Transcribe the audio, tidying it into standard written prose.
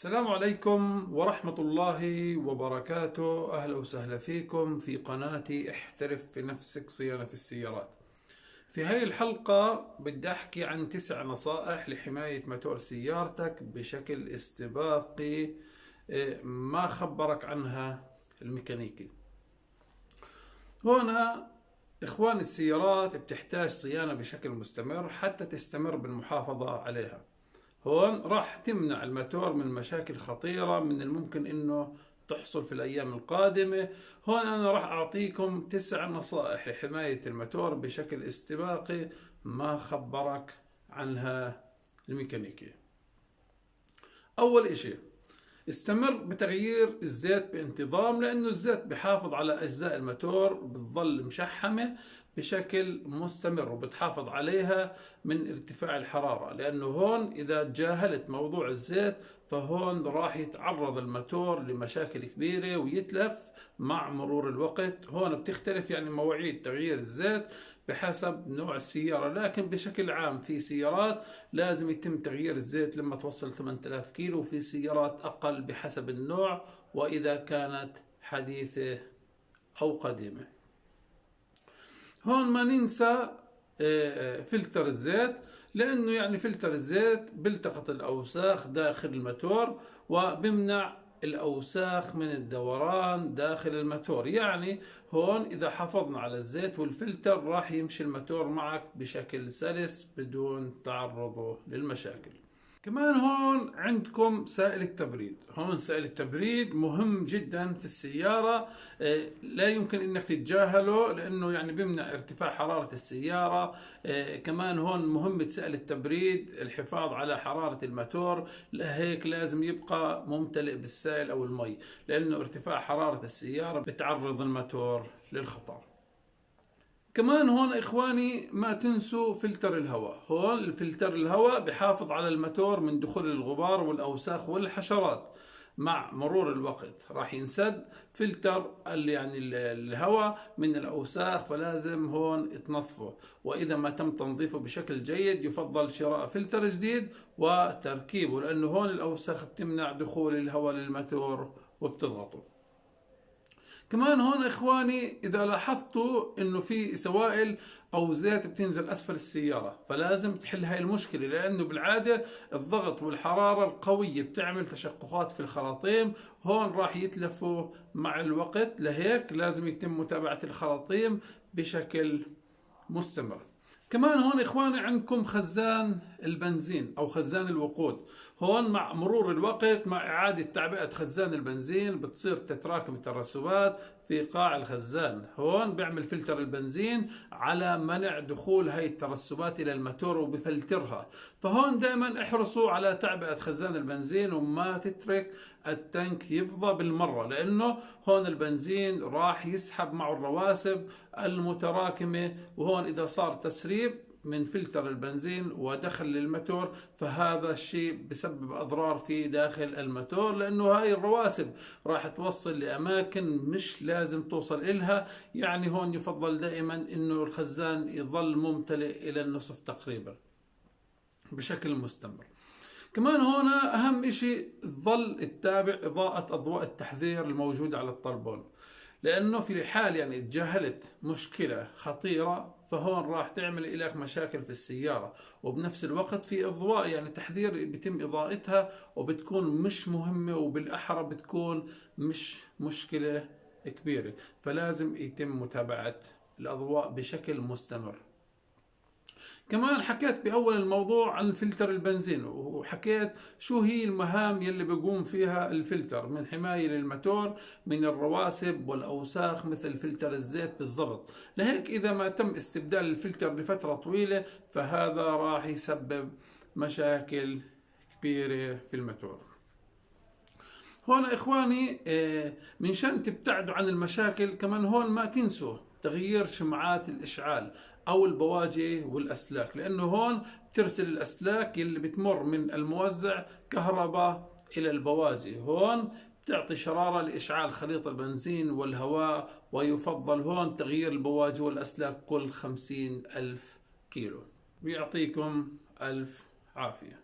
السلام عليكم ورحمة الله وبركاته. أهلا وسهلا فيكم في قناتي احترف في نفسك صيانة السيارات. في هاي الحلقة بدي أحكي عن 9 نصائح لحماية موتور سيارتك بشكل استباقي ما خبرك عنها الميكانيكي. هنا إخوان السيارات بتحتاج صيانة بشكل مستمر حتى تستمر بالمحافظة عليها. هون راح تمنع الموتور من مشاكل خطيرة من الممكن انه تحصل في الايام القادمة. هون انا راح اعطيكم 9 نصائح لحماية الموتور بشكل استباقي ما خبرك عنها الميكانيكي. اول اشي، استمر بتغيير الزيت بانتظام، لانه الزيت بحافظ على اجزاء الموتور بتظل مشحمة بشكل مستمر وبتحافظ عليها من ارتفاع الحرارة، لأنه هون إذا تجاهلت موضوع الزيت فهون راح يتعرض الموتور لمشاكل كبيرة ويتلف مع مرور الوقت. هون بتختلف يعني مواعيد تغيير الزيت بحسب نوع السيارة، لكن بشكل عام في سيارات لازم يتم تغيير الزيت لما توصل 8000 كيلو، وفي سيارات أقل بحسب النوع وإذا كانت حديثة أو قديمة. هون ما ننسى فلتر الزيت، لأنه يعني فلتر الزيت بيلتقط الأوساخ داخل الموتور وبمنع الأوساخ من الدوران داخل الموتور. يعني هون إذا حافظنا على الزيت والفلتر راح يمشي الموتور معك بشكل سلس بدون تعرضه للمشاكل. كمان هون عندكم سائل التبريد. هون سائل التبريد مهم جدا في السيارة، لا يمكن انك تتجاهله لانه يعني بيمنع ارتفاع حرارة السيارة. كمان هون مهمة سائل التبريد الحفاظ على حرارة الموتور، لهيك لازم يبقى ممتلئ بالسائل او المي، لانه ارتفاع حرارة السيارة بتعرض الموتور للخطر. كمان هون اخواني ما تنسوا فلتر الهواء. هون الفلتر الهواء بحافظ على الموتور من دخول الغبار والاوساخ والحشرات. مع مرور الوقت راح ينسد فلتر يعني الهواء من الاوساخ، فلازم هون تنظفه، واذا ما تم تنظيفه بشكل جيد يفضل شراء فلتر جديد وتركيبه، لانه هون الاوساخ بتمنع دخول الهواء للموتور وبتضغطه. كمان هون اخواني اذا لاحظتوا انه في سوائل او زيت بتنزل اسفل السيارة، فلازم تحل هاي المشكلة، لانه بالعادة الضغط والحرارة القوية بتعمل تشققات في الخراطيم. هون راح يتلفوا مع الوقت، لهيك لازم يتم متابعة الخراطيم بشكل مستمر. كمان هون اخواني عندكم خزان البنزين او خزان الوقود. هون مع مرور الوقت مع اعادة تعبئة خزان البنزين بتصير تتراكم الترسبات في قاع الخزان. هون بيعمل فلتر البنزين على منع دخول هاي الترسبات الى الماتور وبفلترها. فهون دائما احرصوا على تعبئة خزان البنزين وما تترك التنك يفضى بالمرة، لانه هون البنزين راح يسحب معه الرواسب المتراكمة، وهون اذا صار تسريب من فلتر البنزين ودخل للموتور فهذا الشيء بسبب اضرار في داخل الموتور، لانه هاي الرواسب راح توصل لاماكن مش لازم توصل إلها. يعني هون يفضل دائما انه الخزان يظل ممتلئ الى النصف تقريبا بشكل مستمر. كمان هنا اهم اشي تظل تتابع اضاءة اضواء التحذير الموجودة على الطربون، لانه في حال يعني تجاهلت مشكلة خطيرة فهون راح تعمل لك مشاكل في السيارة. وبنفس الوقت في اضواء يعني تحذير بيتم اضاءتها وبتكون مش مهمة، وبالاحرى بتكون مش مشكلة كبيرة، فلازم يتم متابعة الاضواء بشكل مستمر. كمان حكيت بأول الموضوع عن فلتر البنزين، وحكيت شو هي المهام يلي بيقوم فيها الفلتر من حماية للموتور من الرواسب والأوساخ مثل فلتر الزيت بالضبط. لهيك إذا ما تم استبدال الفلتر لفترة طويلة فهذا راح يسبب مشاكل كبيرة في الموتور. هون إخواني من شان تبتعدوا عن المشاكل، كمان هون ما تنسوا تغيير شمعات الإشعال أو البواجي والأسلاك، لأنه هون بترسل الأسلاك اللي بتمر من الموزع كهرباء إلى البواجي. هون بتعطي شرارة لإشعال خليط البنزين والهواء، ويفضل هون تغيير البواجي والأسلاك كل 50,000 كيلو. ويعطيكم ألف عافية.